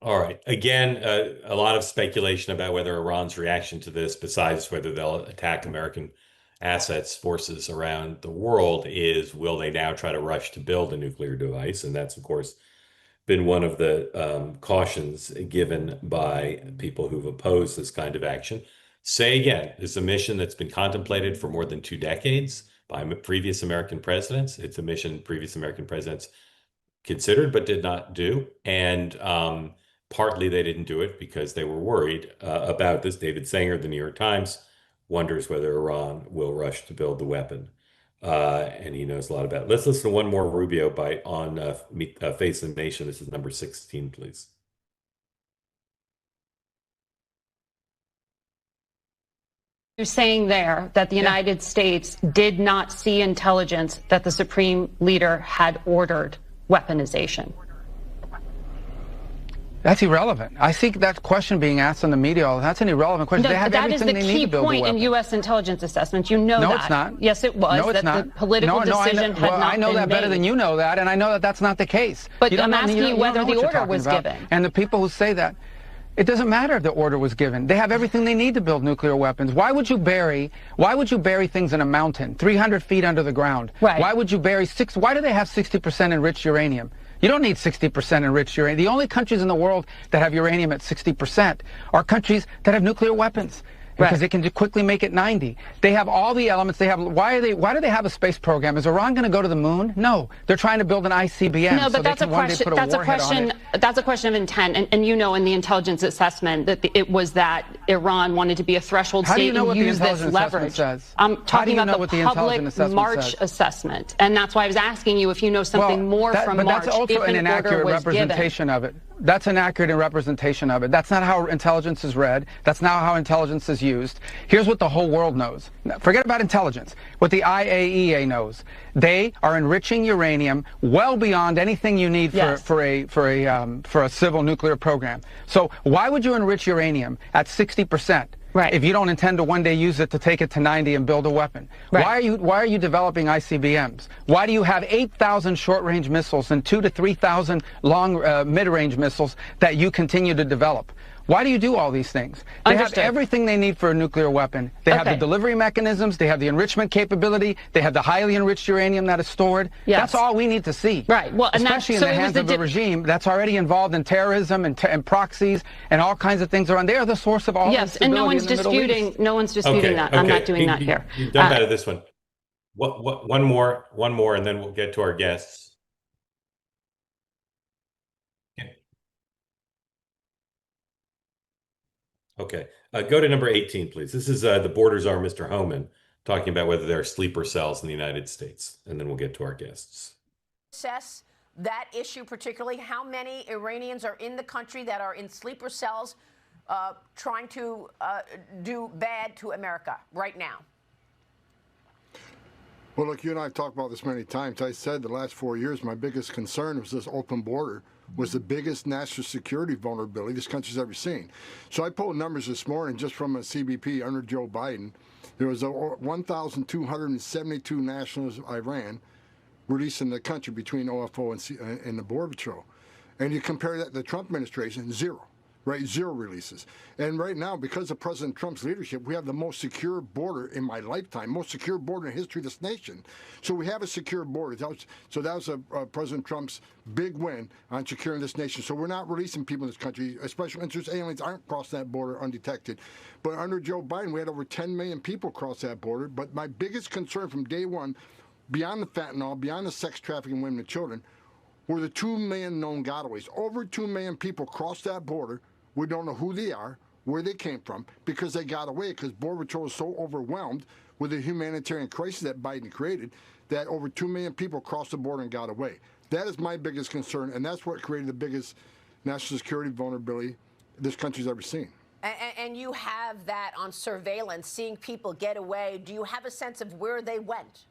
All right. Again, a lot of speculation about whether Iran's reaction to this, besides whether they'll attack American assets, forces around the world, is will they now try to rush to build a nuclear device? And that's, of course, been one of the cautions given by people who've opposed this kind of action. Say again, it's a mission that's been contemplated for more than 2 decades by previous American presidents. It's a mission previous American presidents considered but did not do. And partly they didn't do it because they were worried about this. David Sanger, the New York Times, wonders whether Iran will rush to build the weapon. And he knows a lot about it. Let's listen to one more Rubio bite on Face of the Nation. This is number 16, please. You're saying there that the United States did not see intelligence that the Supreme Leader had ordered weaponization. That's irrelevant. I think that question being asked in the media, that's an irrelevant question. No, they have that is everything the they need key to build point a in weapon. U.S. intelligence assessments. You know No, that. it's not. Yes, it was. No, it's that not. The political decision had not I know been that better made. than you know that, and I know that that's not the case. But You don't I'm know- asking you you don't whether know the what you're order talking was about. given. And the people who say that, it doesn't matter if the order was given. They have everything they need to build nuclear weapons. Why would you bury things in a mountain, 300 feet under the ground? Right. Why would you bury why do they have 60% enriched uranium? You don't need 60% enriched uranium. The only countries in the world that have uranium at 60% are countries that have nuclear weapons. Because they can quickly make it 90. They have all the elements. They have. Why do they have a space program? Is Iran going to go to the moon? No. They're trying to build an ICBM. No, but so that's a question. That's a question of intent. And you know, in the intelligence assessment, that it was that Iran wanted to be a threshold state and use this leverage. I'm talking about the public March assessment, and that's why I was asking you if you know something more from March. But that's also an inaccurate representation of it. That's an accurate representation of it. That's not how intelligence is read. That's not how intelligence is used. Here's what the whole world knows. Forget about intelligence. What the IAEA knows. They are enriching uranium well beyond anything you need for a civil nuclear program. So why would you enrich uranium at 60%? Right. If you don't intend to one day use it to take it to 90 and build a weapon. Right. Why are you developing ICBMs? Why do you have 8,000 short-range missiles and 2,000 to 3,000 long mid-range missiles that you continue to develop? Why do you do all these things? They have everything they need for a nuclear weapon. They have the delivery mechanisms, they have the enrichment capability, they have the highly enriched uranium that is stored. Yes. That's all we need to see. Right. Well, and especially in the hands of a regime that's already involved in terrorism and proxies and all kinds of things around. They are the source of all yes, and no one's disputing. No one's disputing that. I'm not doing that here. You dump out of this one. One more, and then we'll get to our guests. Okay. Go to number 18, please. This is the border czar, Mr. Homan, talking about whether there are sleeper cells in the United States, and then we'll get to our guests. Assess that issue particularly. How many Iranians are in the country that are in sleeper cells trying to do bad to America right now? Well, look, you and I have talked about this many times. I said the last 4 years, my biggest concern was this open border was the biggest national security vulnerability this country's ever seen. So I pulled numbers this morning just from a CBP under Joe Biden. There was 1,272 nationals of Iran released in the country between OFO and the Border Patrol. And you compare that to the Trump administration, zero. Right, zero releases. And right now, because of President Trump's leadership, we have the most secure border in my lifetime, most secure border in the history of this nation. So we have a secure border. That was President Trump's big win on securing this nation. So we're not releasing people in this country. Special interest aliens aren't crossing that border undetected. But under Joe Biden, we had over 10 million people cross that border. But my biggest concern from day one, beyond the fentanyl, beyond the sex trafficking of women and children, were the 2 million known gotaways. Over 2 million people crossed that border. We don't know who they are, where they came from, because they got away, because Border Patrol is so overwhelmed with the humanitarian crisis that Biden created that over 2 million people crossed the border and got away. That is my biggest concern, and that's what created the biggest national security vulnerability this country's ever seen. And you have that on surveillance, seeing people get away. Do you have a sense of where they went?